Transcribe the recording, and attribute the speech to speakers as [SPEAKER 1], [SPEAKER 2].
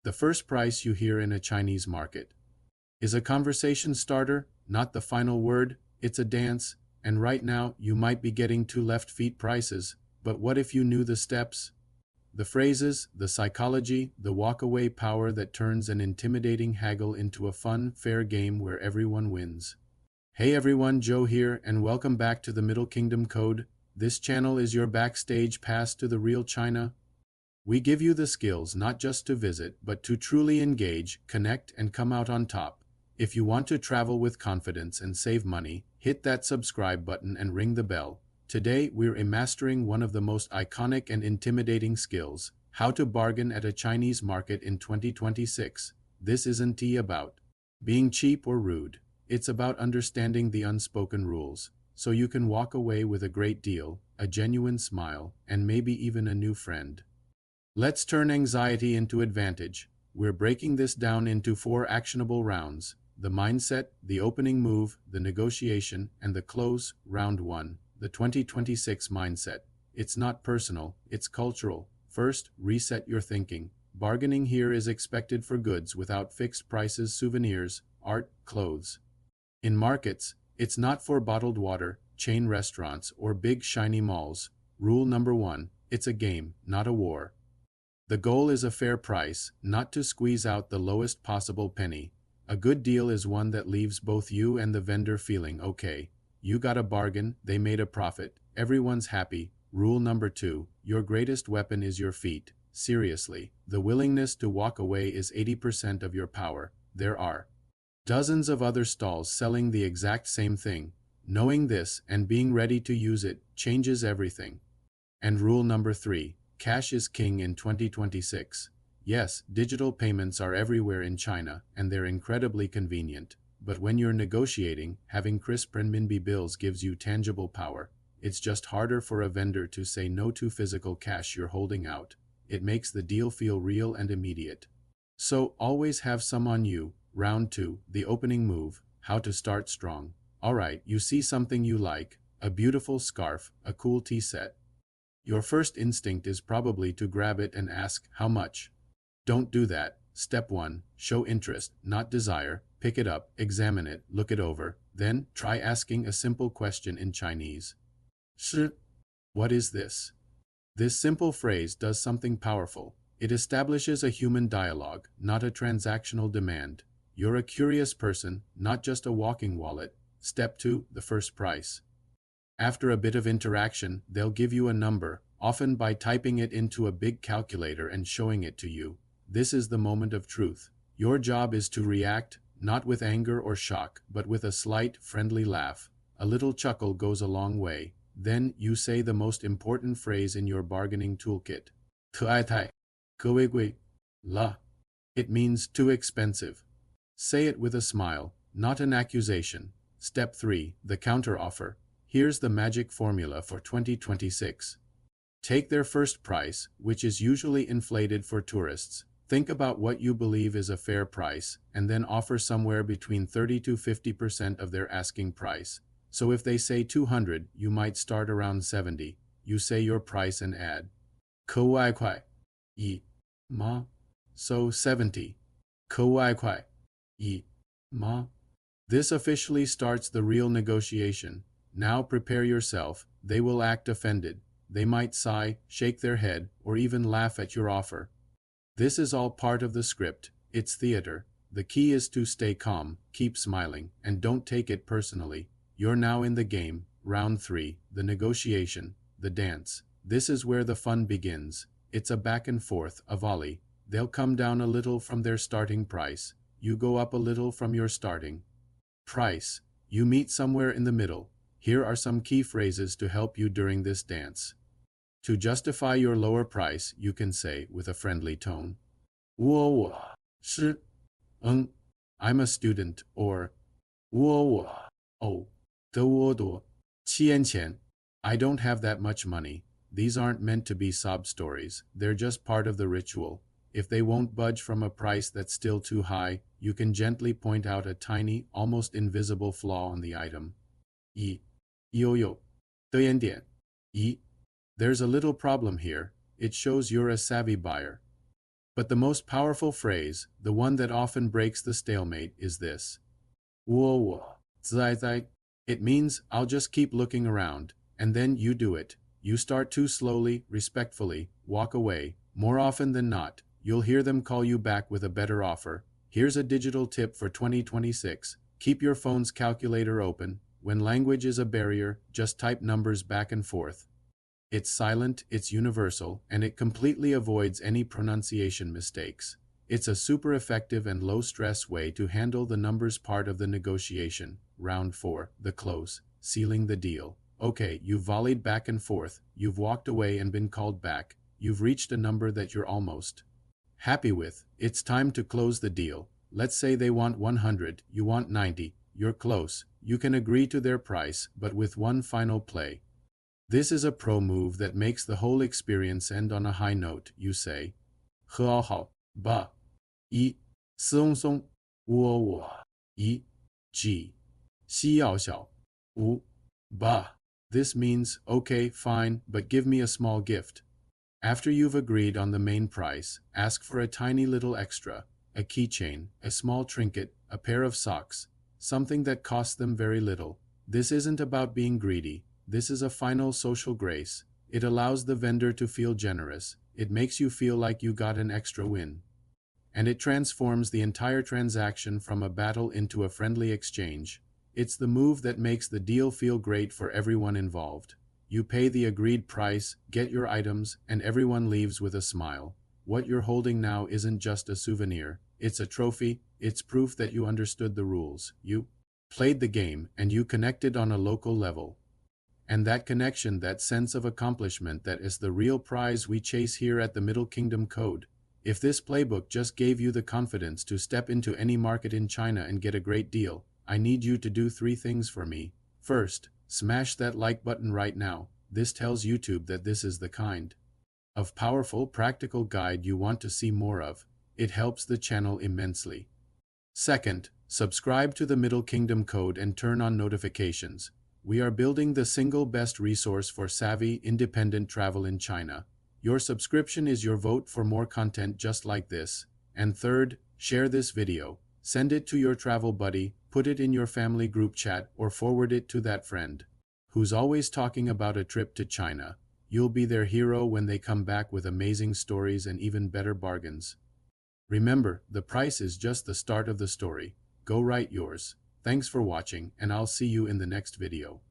[SPEAKER 1] The first price you hear in a Chinese market is a conversation starter, not the final word. It's a dance, and right now you might be getting two left feet prices, but what if you knew the steps? The phrases, the psychology, the walk-away power that turns an intimidating haggle into a fun, fair game where everyone wins. Hey everyone, Joe here, and welcome back to the Middle Kingdom Code. This channel is your backstage pass to the real China. We give you the skills not just to visit, but to truly engage, connect, and come out on top. If you want to travel with confidence and save money, hit that subscribe button and ring the bell. Today, we're mastering one of the most iconic and intimidating skills: how to bargain at a Chinese market in 2026. This isn't about being cheap or rude. It's about understanding the unspoken rules, so you can walk away with a great deal, a genuine smile, and maybe even a new friend. Let's turn anxiety into advantage. We're breaking this down into 4 actionable rounds: the mindset, the opening move, the negotiation, and the close. Round 1. The 2026 mindset. It's not personal, it's cultural. First, reset your thinking. Bargaining here is expected for goods without fixed prices, souvenirs, art, clothes. In markets, it's not for bottled water, chain restaurants, or big shiny malls. Rule number 1. It's a game, not a war. The goal is a fair price, not to squeeze out the lowest possible penny. A good deal is one that leaves both you and the vendor feeling okay. You got a bargain, they made a profit, everyone's happy. Rule number 2. Your greatest weapon is your feet. Seriously, the willingness to walk away is 80% of your power. There are dozens of other stalls selling the exact same thing. Knowing this and being ready to use it changes everything. And rule number 3. Cash is king in 2026. Yes, digital payments are everywhere in China, and they're incredibly convenient. But when you're negotiating, having crisp renminbi bills gives you tangible power. It's just harder for a vendor to say no to physical cash you're holding out. It makes the deal feel real and immediate. So, always have some on you. Round 2, the opening move, how to start strong. Alright, you see something you like, a beautiful scarf, a cool tea set. Your first instinct is probably to grab it and ask, how much? Don't do that. Step 1, show interest, not desire. Pick it up, examine it, look it over. Then, try asking a simple question in Chinese. 是, what is this? This simple phrase does something powerful. It establishes a human dialogue, not a transactional demand. You're a curious person, not just a walking wallet. Step 2, the first price. After a bit of interaction, they'll give you a number, often by typing it into a big calculator and showing it to you. This is the moment of truth. Your job is to react, not with anger or shock, but with a slight, friendly laugh. A little chuckle goes a long way. Then you say the most important phrase in your bargaining toolkit. 特爱太, 格为贵, la. It means too expensive. Say it with a smile, not an accusation. Step 3, the counteroffer. Here's the magic formula for 2026. Take their first price, which is usually inflated for tourists. Think about what you believe is a fair price, and then offer somewhere between 30 to 50% of their asking price. So if they say 200, you might start around 70. You say your price and add 可外快, yi, ma. So 70. 可外快, yi, ma. This officially starts the real negotiation. Now prepare yourself. They will act offended. They might sigh, shake their head, or even laugh at your offer. This is all part of the script. It's theater. The key is to stay calm, keep smiling, and don't take it personally. You're now in the game. Round 3, the negotiation, the dance. This is where the fun begins. It's a back and forth, a volley. They'll come down a little from their starting price. You go up a little from your starting price. You meet somewhere in the middle. Here are some key phrases to help you during this dance. To justify your lower price, you can say, with a friendly tone, 我是, I'm a student, or 得我多, 钱, I don't have that much money. These aren't meant to be sob stories, they're just part of the ritual. If they won't budge from a price that's still too high, you can gently point out a tiny, almost invisible flaw on the item. 得延点, There's a little problem here. It shows you're a savvy buyer. But the most powerful phrase, the one that often breaks the stalemate, is this. 我在. It means, I'll just keep looking around, and then you do it. You start too slowly, respectfully, walk away. More often than not, you'll hear them call you back with a better offer. Here's a digital tip for 2026. Keep your phone's calculator open. When language is a barrier, just type numbers back and forth. It's silent, it's universal, and it completely avoids any pronunciation mistakes. It's a super effective and low-stress way to handle the numbers part of the negotiation. Round 4, the close, sealing the deal. Okay, you've volleyed back and forth, you've walked away and been called back, you've reached a number that you're almost happy with. It's time to close the deal. Let's say they want 100, you want 90, you're close. You can agree to their price, but with one final play. This is a pro move that makes the whole experience end on a high note. You say, 和好好吧一松松我一 G 西要小五 ba. This means, okay, fine, but give me a small gift. After you've agreed on the main price, ask for a tiny little extra, a keychain, a small trinket, a pair of socks, something that costs them very little. This isn't about being greedy. This is a final social grace. It allows the vendor to feel generous. It makes you feel like you got an extra win. And it transforms the entire transaction from a battle into a friendly exchange. It's the move that makes the deal feel great for everyone involved. You pay the agreed price, get your items, and everyone leaves with a smile. What you're holding now isn't just a souvenir. It's a trophy. It's proof that you understood the rules. You played the game, and you connected on a local level. And that connection, that sense of accomplishment, that is the real prize we chase here at the Middle Kingdom Code. If this playbook just gave you the confidence to step into any market in China and get a great deal, I need you to do 3 things for me. First, smash that like button right now. This tells YouTube that this is the kind of powerful, practical guide you want to see more of. It helps the channel immensely. Second, subscribe to the Middle Kingdom Code and turn on notifications. We are building the single best resource for savvy, independent travel in China. Your subscription is your vote for more content just like this. And third, share this video. Send it to your travel buddy, put it in your family group chat, or forward it to that friend who's always talking about a trip to China. You'll be their hero when they come back with amazing stories and even better bargains. Remember, the price is just the start of the story. Go write yours. Thanks for watching, and I'll see you in the next video.